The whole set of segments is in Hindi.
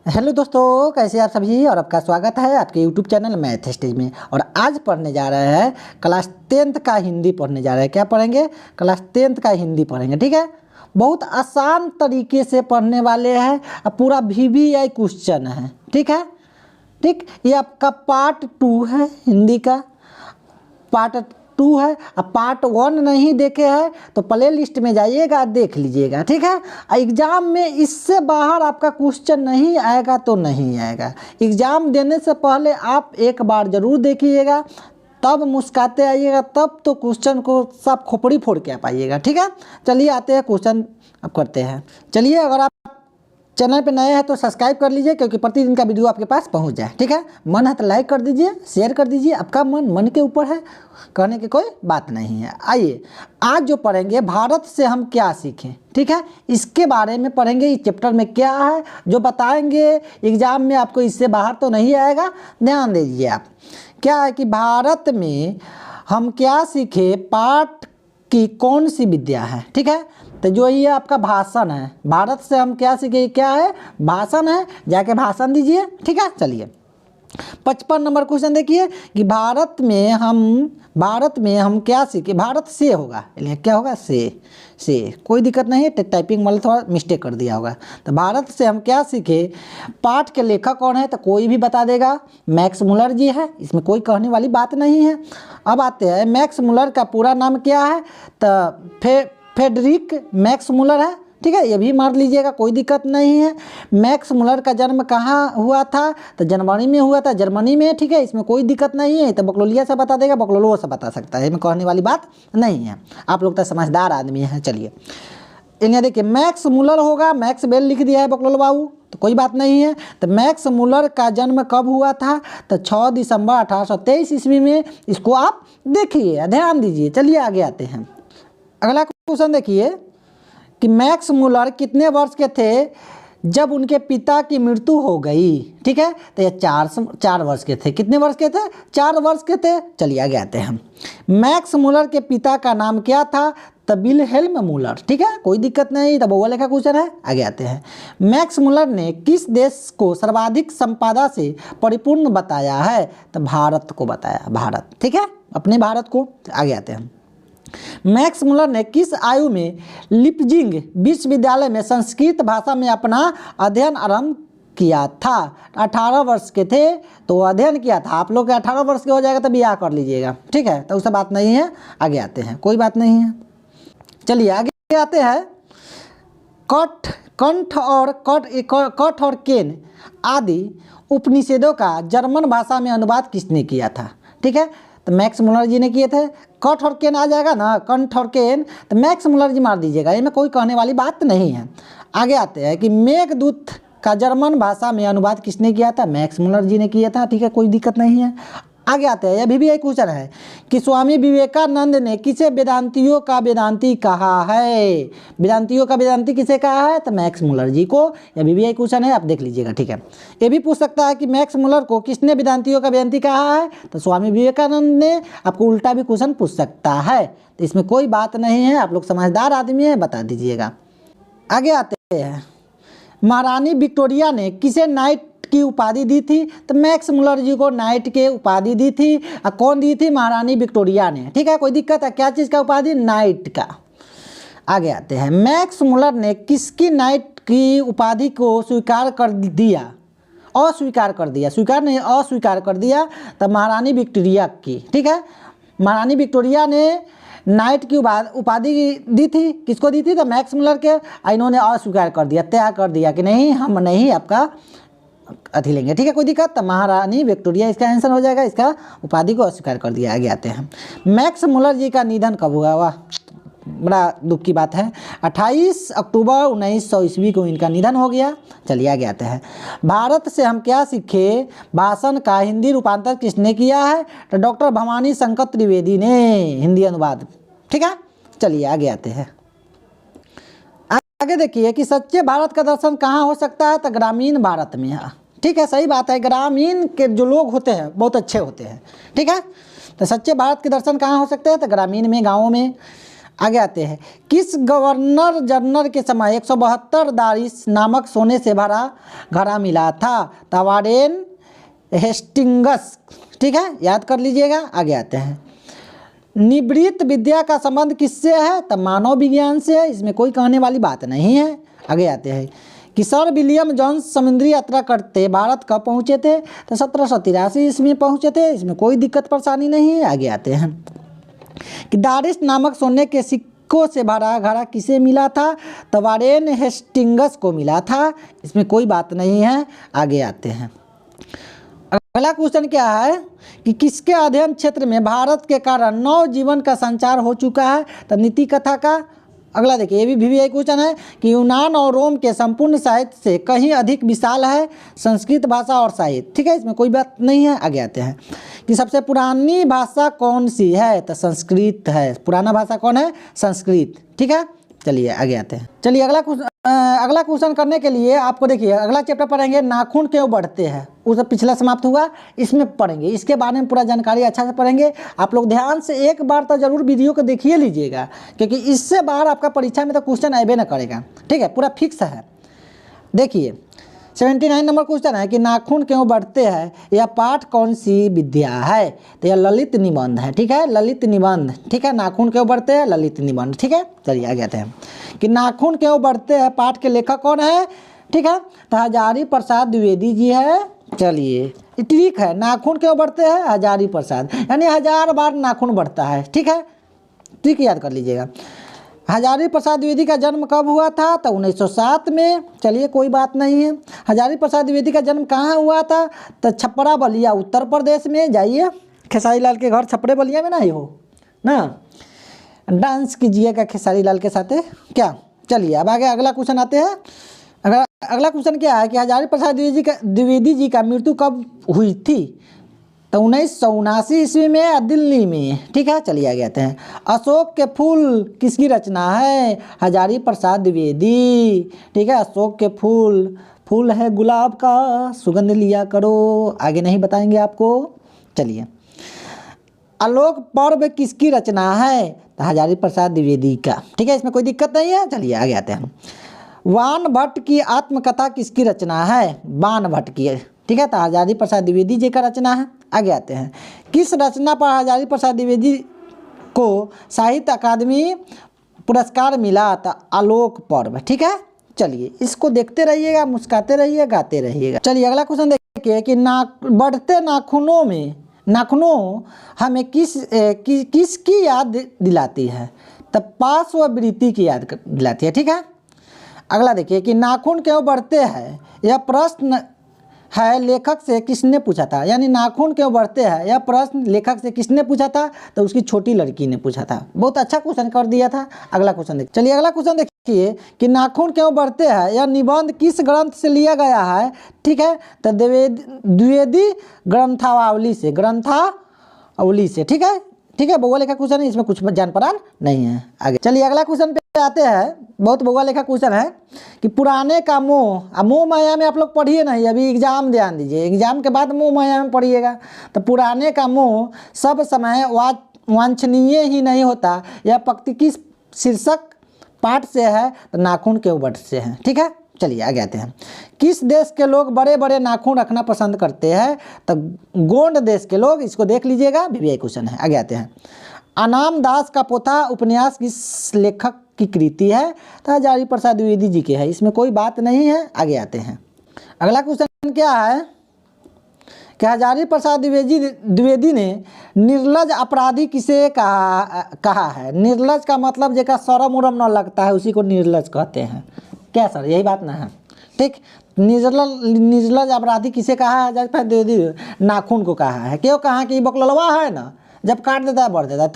हेलो दोस्तों, कैसे आप सभी। और आपका स्वागत है आपके यूट्यूब चैनल मैथ स्टेज में। और आज पढ़ने जा रहे हैं क्लास 10th का हिंदी पढ़ने जा रहे हैं। क्या पढ़ेंगे? क्लास 10th का हिंदी पढ़ेंगे। ठीक है, बहुत आसान तरीके से पढ़ने वाले हैं। अब पूरा VVI क्वेश्चन है। ठीक है, ठीक। ये आपका पार्ट 2 है हिंदी का। पार्ट 2 है। अब पार्ट 1 नहीं देखे हैं तो प्ले लिस्ट में जाइएगा, देख लीजिएगा। ठीक है, एग्जाम में इससे बाहर आपका क्वेश्चन नहीं आएगा तो नहीं आएगा। एग्जाम देने से पहले आप एक बार ज़रूर देखिएगा, तब मुस्कुराते आइएगा, तब तो क्वेश्चन को सब खोपड़ी फोड़ के आ पाइएगा। ठीक है, चलिए आते हैं क्वेश्चन अब करते हैं। चलिए, अगर आप चैनल पे नए हैं तो सब्सक्राइब कर लीजिए, क्योंकि प्रतिदिन का वीडियो आपके पास पहुंच जाए। ठीक है, मन है तो लाइक कर दीजिए, शेयर कर दीजिए। आपका मन के ऊपर है, कहने की कोई बात नहीं है। आइए, आज जो पढ़ेंगे भारत से हम क्या सीखें। ठीक है, इसके बारे में पढ़ेंगे। इस चैप्टर में क्या है जो बताएंगे, एग्जाम में आपको इससे बाहर तो नहीं आएगा। ध्यान दीजिए आप। क्या है कि भारत में हम क्या सीखे पाठ की कौन सी विद्या है। ठीक है, तो जो ये आपका भाषण है, भारत से हम क्या सीखे, क्या है? भाषण है। जाके भाषण दीजिए। ठीक है, चलिए 55 नंबर क्वेश्चन देखिए कि भारत में हम क्या सीखे। भारत से होगा, क्या होगा? से कोई दिक्कत नहीं है, टाइपिंग वाला थोड़ा मिस्टेक कर दिया होगा। तो भारत से हम क्या सीखे, पाठ के लेखक कौन है? तो कोई भी बता देगा, मैक्स मुलर जी है। इसमें कोई कहने वाली बात नहीं है। अब आते हैं, मैक्स मुलर का पूरा नाम क्या है? तो फ्रेडरिक मैक्स मुलर है। ठीक है, ये भी मार लीजिएगा, कोई दिक्कत नहीं है। मैक्स मुलर का जन्म कहाँ हुआ था? तो जनवरी में हुआ था, जर्मनी में। ठीक है, इसमें कोई दिक्कत नहीं है। तो बकलोलिया से बता देगा, बकलोलो से बता सकता है, इसमें कहने वाली बात नहीं है। आप लोग तो समझदार आदमी हैं। चलिए, इन्हें देखिए, मैक्स मुलर होगा, मैक्स बेल लिख दिया है बकलोल बाबू, तो कोई बात नहीं है। तो मैक्स मुलर का जन्म कब हुआ था? तो 6 दिसंबर 1823 ईस्वी में। इसको आप देखिए, ध्यान दीजिए। चलिए आगे आते हैं। अगला क्वेश्चन देखिए कि मैक्स मुलर कितने वर्ष के थे जब उनके पिता की मृत्यु हो गई। ठीक है, तो ये 4 वर्ष के थे। कितने वर्ष के थे? 4 वर्ष के थे। चलिए आगे आते हैं। मैक्स मुलर के पिता का नाम क्या था? तो विल्हेल्म मुलर। ठीक है, कोई दिक्कत नहीं, तो बहुआ लेखा क्वेश्चन है। आगे आते हैं। मैक्स मुलर ने किस देश को सर्वाधिक संपदा से परिपूर्ण बताया है? तो भारत को बताया, भारत। ठीक है, अपने भारत को। आगे आते हैं। मैक्स मुलर ने किस आयु में लिपजिंग विश्वविद्यालय में संस्कृत भाषा में अपना अध्ययन आरंभ किया था? 18 वर्ष के थे तो अध्ययन किया था। आप लोग के 18 वर्ष के हो जाएगा तो ब्याह कर लीजिएगा। ठीक है, तो उससे बात नहीं है। आगे आते हैं, कोई बात नहीं है। चलिए आगे आते हैं। कंठ और केन आदि उपनिषदों का जर्मन भाषा में अनुवाद किसने किया था? ठीक है, तो मैक्स मुलर जी ने किए थे। कठ और केन आ जाएगा ना, कंठ और केन, तो मैक्स मुलर जी मार दीजिएगा, इसमें कोई कहने वाली बात नहीं है। आगे आते हैं कि मेघदूत का जर्मन भाषा में अनुवाद किसने किया था? मैक्स मुलर जी ने किया था। ठीक है, कोई दिक्कत नहीं है। आगे आते हैं। अभी भी एक क्वेश्चन है कि स्वामी विवेकानंद ने किसे वेदांतियों का वेदांती कहा है? वेदांतियों का वेदांती किसे कहा है? तो मैक्स मुलर जी को। अभी भी एक क्वेश्चन है, आप देख लीजिएगा। ठीक है, ये भी पूछ सकता है कि मैक्स मुलर को किसने वेदांतियों का वेदांती कहा है? तो स्वामी विवेकानंद ने। आपको उल्टा भी क्वेश्चन पूछ सकता है, तो इसमें कोई बात नहीं है। आप लोग समझदार आदमी हैं, बता दीजिएगा। आगे आते हैं। महारानी विक्टोरिया ने किसे नाइट की उपाधि दी थी? तो मैक्स मुलर जी को नाइट के उपाधि दी थी। कौन दी थी? महारानी विक्टोरिया ने। ठीक है, कोई दिक्कत है? क्या चीज़ का उपाधि? नाइट का। आगे आते हैं। मैक्स मुलर ने किसकी नाइट की उपाधि को स्वीकार कर दिया? अस्वीकार कर दिया, स्वीकार नहीं, अस्वीकार कर दिया। तो महारानी विक्टोरिया की। ठीक है, महारानी विक्टोरिया ने नाइट की उपाधि दी थी। किसको दी थी? तो मैक्स मुलर के। इन्होंने अस्वीकार कर दिया, त्याग कर दिया कि नहीं, हम नहीं आपका अथी लेंगे। ठीक है, कोई दिक्कत? तो महारानी विक्टोरिया इसका आंसर हो जाएगा। इसका उपाधि को अस्वीकार कर दिया। आगे आते हैं। मैक्स मुलर जी का निधन कब हुआ? वाह, बड़ा दुख की बात है। 28 अक्टूबर 1900 ईस्वी को इनका निधन हो गया। चलिए आगे आते हैं। भारत से हम क्या सीखे भाषण का हिंदी रूपांतर किसने किया है? तो डॉक्टर भवानी शंकर त्रिवेदी ने हिंदी अनुवाद। ठीक है, चलिए आगे आते हैं। आगे देखिए कि सच्चे भारत का दर्शन कहाँ हो सकता है? तो ग्रामीण भारत में। हाँ, ठीक है, सही बात है। ग्रामीण के जो लोग होते हैं बहुत अच्छे होते हैं। ठीक है, तो सच्चे भारत के दर्शन कहाँ हो सकते हैं? तो ग्रामीण में, गाँवों में। आगे आते हैं, किस गवर्नर जनरल के समय 172 दारिस नामक सोने से भरा घड़ा मिला था? तो वारेन हेस्टिंग्स, ठीक है, याद कर लीजिएगा। आगे आते हैं, निवृत्त विद्या का संबंध किससे है? तो मानव विज्ञान से है, इसमें कोई कहने वाली बात नहीं है। आगे आते हैं कि सर विलियम जोन्स समुद्री यात्रा करते भारत कब पहुँचे थे? तो 1783 ईस्वी पहुँचे थे, इसमें कोई दिक्कत परेशानी नहीं है। आगे आते हैं कि दारिस नामक सोने के सिक्कों से भरा घड़ा किसे मिला था? तो वारेन हेस्टिंग्स को मिला था, इसमें कोई बात नहीं है। आगे आते हैं, अगला क्वेश्चन क्या है कि किसके अध्ययन क्षेत्र में भारत के कारण नव जीवन का संचार हो चुका है? तो नीति कथा का। अगला देखिए, ये भी यही क्वेश्चन है कि यूनान और रोम के संपूर्ण साहित्य से कहीं अधिक विशाल है संस्कृत भाषा और साहित्य, ठीक है, इसमें कोई बात नहीं है। आगे आते हैं कि सबसे पुरानी भाषा कौन सी है? तो संस्कृत है। पुराना भाषा कौन है? संस्कृत, ठीक है। चलिए आगे आते हैं। चलिए अगला क्वेश्चन करने के लिए आपको देखिए, अगला चैप्टर पढ़ेंगे नाखून क्यों बढ़ते हैं, वो सब पिछला समाप्त हुआ, इसमें पढ़ेंगे, इसके बारे में पूरा जानकारी अच्छा से पढ़ेंगे। आप लोग ध्यान से एक बार तो जरूर वीडियो को देखिए लीजिएगा, क्योंकि इससे बाहर आपका परीक्षा में तो क्वेश्चन अबे ना करेगा, ठीक है, पूरा फिक्स है। देखिए 79 नंबर क्वेश्चन है कि नाखून क्यों बढ़ते हैं, यह पाठ कौन सी विद्या है? तो यह ललित निबंध है, ठीक है, ललित निबंध, ठीक है। नाखून क्यों बढ़ते हैं? ललित निबंध, ठीक है। चलिए आगे आते हैं कि नाखून क्यों बढ़ते हैं पाठ के लेखक कौन है, ठीक है। तो हजारी प्रसाद द्विवेदी जी है। चलिए ठीक है, नाखून क्यों बढ़ते हैं? हजारी प्रसाद, यानी 1000 बार नाखून बढ़ता है, ठीक है, ठीक याद कर लीजिएगा। हजारी प्रसाद द्विवेदी का जन्म कब हुआ था? तो 1907 में। चलिए कोई बात नहीं है। हजारी प्रसाद द्विवेदी का जन्म कहाँ हुआ था? तो छपरा बलिया उत्तर प्रदेश में। जाइए, खेसारी लाल के घर छपरे बलिया में नहीं हो ना, डांस कीजिएगा खेसारी लाल के साथ क्या। चलिए अब आगे अगला क्वेश्चन आते हैं। अगला क्वेश्चन क्या है कि हजारी प्रसाद द्विवेदी जी का मृत्यु कब हुई थी? तो 1979 ईस्वी में दिल्ली में, ठीक है। चलिए आगे आते हैं, अशोक के फूल किसकी रचना है? हजारी प्रसाद द्विवेदी, ठीक है। अशोक के फूल है गुलाब का, सुगंध लिया करो, आगे नहीं बताएंगे आपको। चलिए, आलोक पर्व किसकी रचना है? तो हजारी प्रसाद द्विवेदी का, ठीक है, इसमें कोई दिक्कत नहीं है। चलिए आगे आते हैं, वान भट्ट की आत्मकथा किसकी रचना है? बाण भट्ट की, ठीक है, तो हजारी प्रसाद द्विवेदी जी का रचना है। आगे आते हैं, किस रचना पर हजारी प्रसाद द्विवेदी को साहित्य अकादमी पुरस्कार मिला? था आलोक पर्व, ठीक है। चलिए इसको देखते रहिएगा, मुस्कुराते रहिए, गाते रहिएगा। चलिए अगला क्वेश्चन देखिए कि बढ़ते नाखूनों हमें किसकी याद दिलाती है? तो पार्श्ववृत्ति की याद दिलाती है, ठीक है। अगला देखिए कि नाखून क्यों बढ़ते हैं, यह प्रश्न है लेखक से किसने पूछा था? यानी नाखून क्यों बढ़ते हैं, यह प्रश्न लेखक से किसने पूछा था? तो उसकी छोटी लड़की ने पूछा था। बहुत अच्छा क्वेश्चन कर दिया था। अगला क्वेश्चन देखिए। चलिए अगला क्वेश्चन देखिए कि नाखून क्यों बढ़ते हैं, यह निबंध किस ग्रंथ से लिया गया है? ठीक है, तो द्विवेदी ग्रंथावली से, ठीक है, ठीक है। बउआ लेखा क्वेश्चन है, इसमें कुछ जान पहचान नहीं है। आगे चलिए अगला क्वेश्चन पे आते हैं। बहुत बउआ लेखा क्वेश्चन है कि पुराने का मोह माया में आप लोग पढ़िए नहीं, अभी एग्जाम ध्यान दीजिए, एग्जाम के बाद मोह माया में पढ़िएगा। तो पुराने का मोह सब समय वांछनीय ही नहीं होता, यह पंक्ति किस शीर्षक पाठ से है? तो नाखून के उबट से है, ठीक है। चलिए आगे आते हैं, किस देश के लोग बड़े बड़े नाखून रखना पसंद करते हैं? तो गोंड देश के लोग, इसको देख लीजिएगा, VVI क्वेश्चन है। आगे आते हैं, अनाम दास का पोथा उपन्यास किस लेखक की कृति है? तो हजारी प्रसाद द्विवेदी जी के है, इसमें कोई बात नहीं है। आगे आते हैं, अगला क्वेश्चन क्या है कि हजारी प्रसाद द्विवेदी ने निर्लज अपराधी किसे कहा है? निर्लज का मतलब जेका शरम उरम न लगता है उसी को निर्लज कहते हैं। क्या सर, यही बात ना है, ठीक। निर्लज अपराधी किसे कहा है? हजारी प्रसाद द्विवेदी नाखून को कहा है। क्यों कहा कि बकलवा है ना, जब काट देता है बढ़ देता है,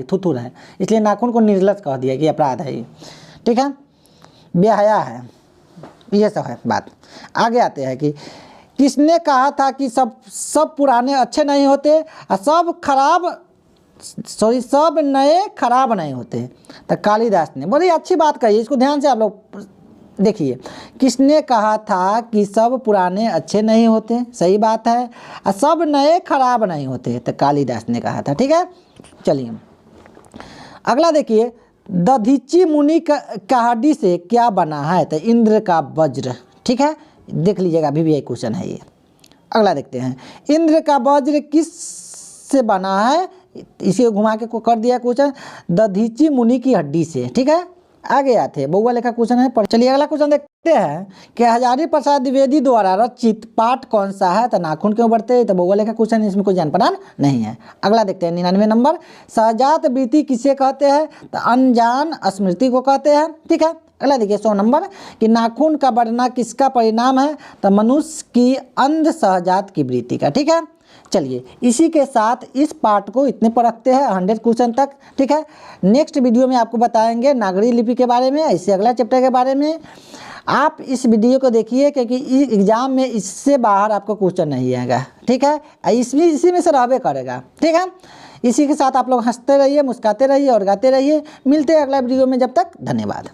थुथुर है, इसलिए नाखून को निर्लज कह दिया कि अपराध है ये, ठीक है, बेहया है, ये सब है बात। आगे आते हैं कि किसने कहा था कि सब पुराने अच्छे नहीं होते और सब नए खराब नहीं होते? तो कालिदास ने बड़ी अच्छी बात कही, इसको ध्यान से आप लोग देखिए। किसने कहा था कि सब पुराने अच्छे नहीं होते? सही बात है। और सब नए खराब नहीं होते? तो कालिदास ने कहा था, ठीक है। चलिए अगला देखिए, दधीची मुनि का हड्डी से क्या बना है? तो इंद्र का वज्र। ठीक है, देख लीजिएगा, अभी भी एक क्वेश्चन है ये। अगला देखते हैं, इंद्र का वज्र किस से बना है? इसी को घुमा के को कर दिया क्वेश्चन, दधीची मुनि की हड्डी से। ठीक है, आगे आते हैं, बहुआ लेखा क्वेश्चन है। चलिए अगला क्वेश्चन देखते हैं कि हजारी प्रसाद द्विवेदी द्वारा रचित पाठ कौन सा है? तो नाखून क्यों बढ़ते हैं? तो बहुआ लेखा क्वेश्चन, इसमें कोई जान पहचान नहीं है। अगला देखते हैं 99 नंबर, सहजात वृत्ति किसे कहते हैं? तो अनजान स्मृति को कहते हैं। ठीक है, अगला देखिए 100 नंबर कि नाखून का बढ़ना किसका परिणाम है? तो मनुष्य की अंध सहजात की वृत्ति का। ठीक है, चलिए इसी के साथ इस पार्ट को इतने पर रखते हैं, 100 क्वेश्चन तक। ठीक है, नेक्स्ट वीडियो में आपको बताएंगे नागरी लिपि के बारे में, इससे अगला चैप्टर के बारे में। आप इस वीडियो को देखिए क्योंकि एग्जाम में इससे बाहर आपको क्वेश्चन नहीं आएगा। ठीक है, इसी में से रहबे करेगा। ठीक है, इसी के साथ आप लोग हंसते रहिए, मुस्कुराते रहिए और गाते रहिए। मिलते हैं अगला वीडियो में, जब तक धन्यवाद।